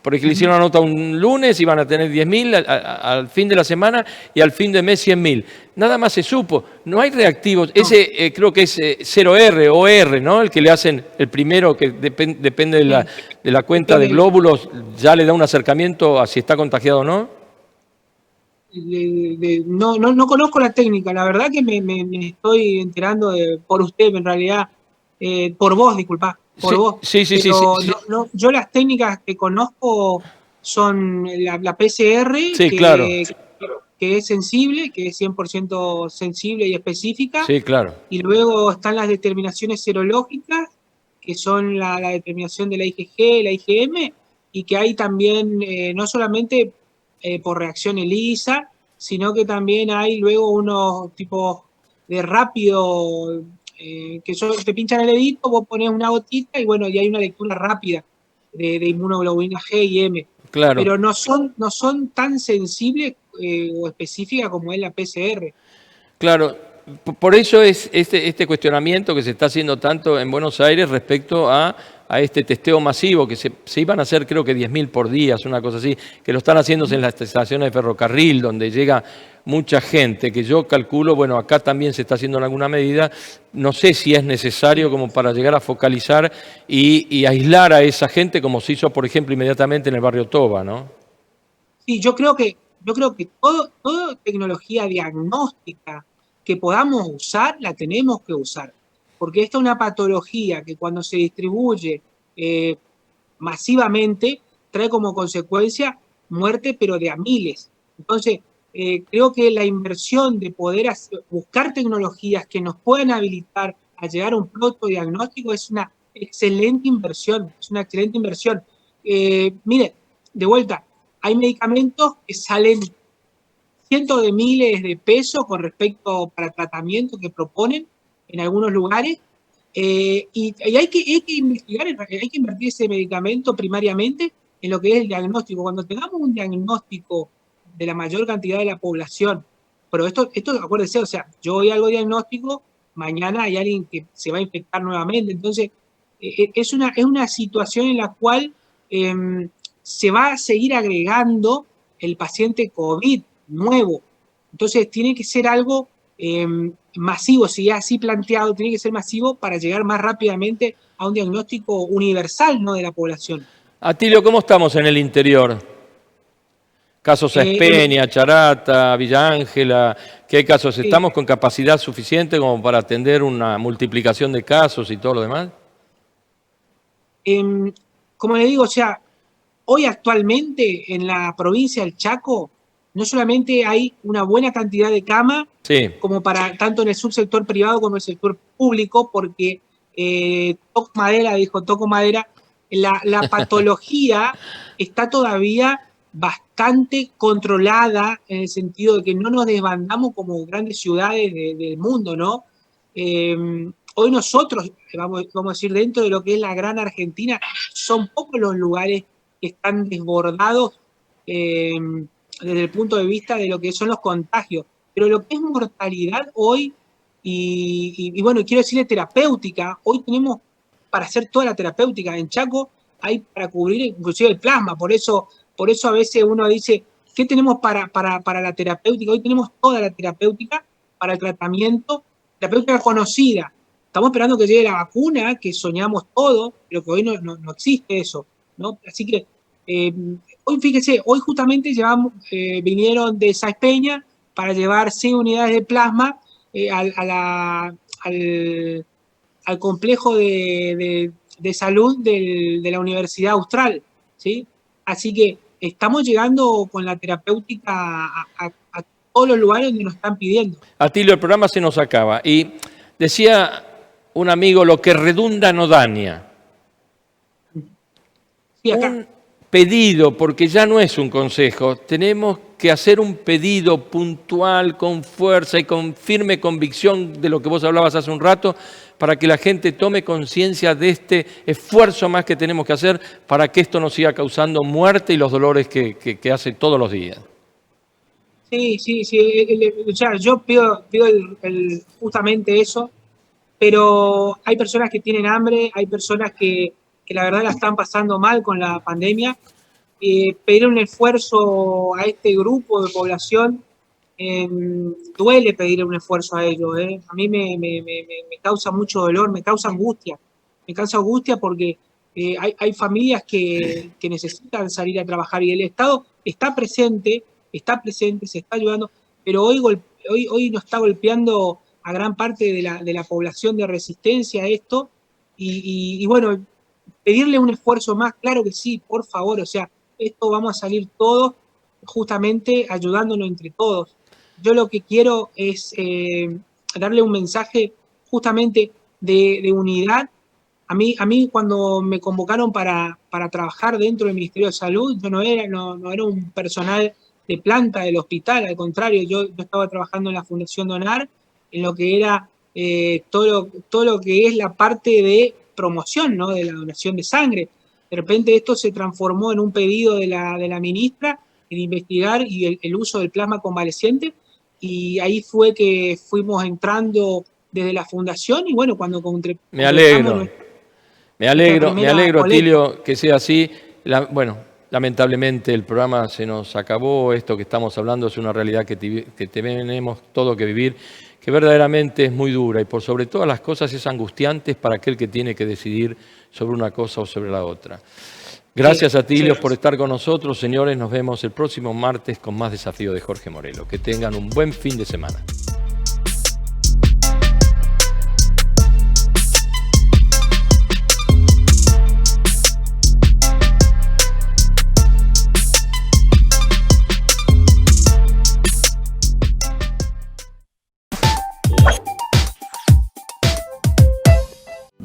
porque le hicieron una nota un lunes, iban a tener 10.000 al fin de la semana y al fin de mes 100.000. Nada más se supo, no hay reactivos. No. Ese creo que es 0R o R, ¿no? El que le hacen el primero, que depende de la cuenta de glóbulos, ya le da un acercamiento a si está contagiado o no. No conozco la técnica, la verdad que me estoy enterando por usted, en realidad, por vos, disculpá, por vos. Sí. Yo las técnicas que conozco son la PCR, claro. que es sensible, que es 100% sensible y específica. Sí, claro. Y luego están las determinaciones serológicas, que son la determinación de la IgG, la IgM, y que hay también, no solamente por reacción ELISA, sino que también hay luego unos tipos de rápido, que te pinchan el dedito, vos pones una gotita y bueno, y hay una lectura rápida de inmunoglobulina G y M. Claro. Pero no son tan sensibles o específicas como es la PCR. Claro, por eso es este cuestionamiento que se está haciendo tanto en Buenos Aires respecto a este testeo masivo, que se iban a hacer creo que 10.000 por día, una cosa así, que lo están haciendo en las estaciones de ferrocarril, donde llega mucha gente, que yo calculo, bueno, acá también se está haciendo en alguna medida, no sé si es necesario como para llegar a focalizar y aislar a esa gente, como se hizo, por ejemplo, inmediatamente en el barrio Toba, ¿no? Sí, yo creo que toda tecnología diagnóstica que podamos usar, la tenemos que usar. porque esta es una patología que cuando se distribuye masivamente trae como consecuencia muerte, pero de a miles. Entonces, creo que la inversión de poder buscar tecnologías que nos puedan habilitar a llegar a un pronto diagnóstico es una excelente inversión, mire, de vuelta, hay medicamentos que salen cientos de miles de pesos con respecto para tratamiento que proponen en algunos lugares, y hay que investigar, hay que invertir ese medicamento primariamente en lo que es el diagnóstico. Cuando tengamos un diagnóstico de la mayor cantidad de la población, pero esto acuérdense, o sea, yo hoy hago diagnóstico, mañana hay alguien que se va a infectar nuevamente, entonces es una situación en la cual se va a seguir agregando el paciente COVID nuevo, entonces tiene que ser algo masivo, si es así planteado, tiene que ser masivo para llegar más rápidamente a un diagnóstico universal, ¿no?, de la población. Atilio, ¿cómo estamos en el interior? Casos a Espeña, Charata, Villa Ángela, ¿qué casos? ¿Estamos con capacidad suficiente como para atender una multiplicación de casos y todo lo demás? Como le digo, o sea, hoy actualmente en la provincia del Chaco no solamente hay una buena cantidad de camas, como para tanto en el subsector privado como en el sector público, porque toco madera, la patología está todavía bastante controlada en el sentido de que no nos desbandamos como grandes ciudades del mundo, ¿no? Hoy nosotros, vamos a decir, dentro de lo que es la gran Argentina, son pocos los lugares que están desbordados desde el punto de vista de lo que son los contagios. Pero lo que es mortalidad hoy, y bueno, quiero decirle terapéutica, hoy tenemos para hacer toda la terapéutica. En Chaco hay para cubrir inclusive el plasma, por eso a veces uno dice, ¿qué tenemos para la terapéutica? Hoy tenemos toda la terapéutica para el tratamiento, terapéutica conocida. Estamos esperando que llegue la vacuna, que soñamos todo, pero que hoy no existe eso, ¿no? Así que hoy, fíjese, hoy justamente vinieron de Sáenz Peña para llevar 6 unidades de plasma al complejo de salud de la Universidad Austral, ¿sí? Así que estamos llegando con la terapéutica a todos los lugares donde nos están pidiendo. Atilio, el programa se nos acaba. Y decía un amigo, lo que redunda no daña. Sí, acá. Un pedido, porque ya no es un consejo, tenemos que hacer un pedido puntual, con fuerza y con firme convicción de lo que vos hablabas hace un rato, para que la gente tome conciencia de este esfuerzo más que tenemos que hacer para que esto no siga causando muerte y los dolores que hace todos los días. Sí. O sea, yo pido justamente eso, pero hay personas que tienen hambre, hay personas que la verdad la están pasando mal con la pandemia. Pedir un esfuerzo a este grupo de población, duele pedir un esfuerzo a ellos. A mí me causa mucho dolor, me causa angustia porque hay familias que necesitan salir a trabajar y el Estado está presente, se está ayudando, pero hoy nos está golpeando a gran parte de la población de resistencia a esto y bueno, pedirle un esfuerzo más, claro que sí, por favor, o sea, esto vamos a salir todos justamente ayudándonos entre todos. Yo lo que quiero es darle un mensaje justamente de unidad. A mí cuando me convocaron para trabajar dentro del Ministerio de Salud, yo no era un personal de planta del hospital, al contrario, yo estaba trabajando en la Fundación Donar, en lo que era todo lo que es la parte de promoción, ¿no?, de la donación de sangre. De repente esto se transformó en un pedido de la ministra en investigar y el uso del plasma convaleciente, y ahí fue que fuimos entrando desde la fundación y bueno, cuando Me alegro, Atilio, que sea así. Bueno, lamentablemente el programa se nos acabó, esto que estamos hablando es una realidad que tenemos todo que vivir, que verdaderamente es muy dura y por sobre todas las cosas es angustiante para aquel que tiene que decidir sobre una cosa o sobre la otra. Gracias, Atilio, por estar con nosotros. Señores, nos vemos el próximo martes con más Desafío de Jorge Morelo. Que tengan un buen fin de semana.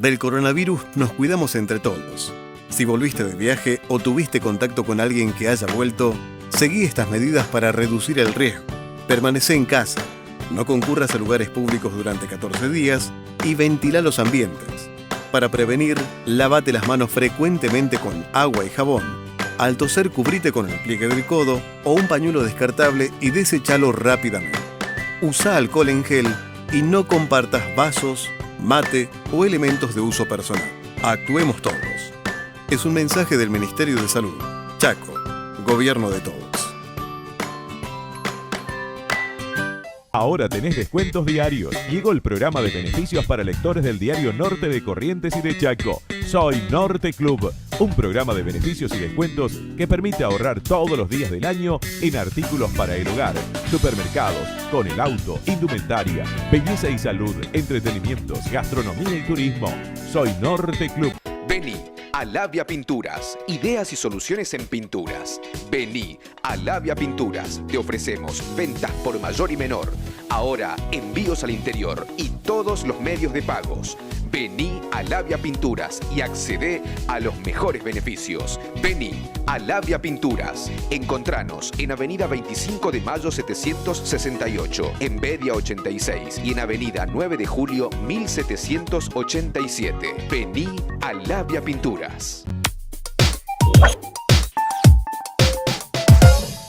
Del coronavirus nos cuidamos entre todos. Si volviste de viaje o tuviste contacto con alguien que haya vuelto, seguí estas medidas para reducir el riesgo. Permanecé en casa, no concurras a lugares públicos durante 14 días y ventila los ambientes. Para prevenir, lavate las manos frecuentemente con agua y jabón. Al toser, cubrite con el pliegue del codo o un pañuelo descartable y deséchalo rápidamente. Usa alcohol en gel y no compartas vasos, mate o elementos de uso personal. Actuemos todos. Es un mensaje del Ministerio de Salud. Chaco, Gobierno de todos. Ahora tenés descuentos diarios. Llegó el programa de beneficios para lectores del diario Norte de Corrientes y de Chaco. Soy Norte Club, un programa de beneficios y descuentos que permite ahorrar todos los días del año en artículos para el hogar, supermercados, con el auto, indumentaria, belleza y salud, entretenimientos, gastronomía y turismo. Soy Norte Club. Vení a Labia Pinturas, ideas y soluciones en pinturas. Vení a Labia Pinturas, te ofrecemos ventas por mayor y menor. Ahora envíos al interior y todos los medios de pagos. Vení a Labia Pinturas y accedé a los mejores beneficios. Vení a Labia Pinturas. Encontranos en Avenida 25 de Mayo 768, en Bedia 86 y en Avenida 9 de Julio 1787. Vení a Labia Pinturas.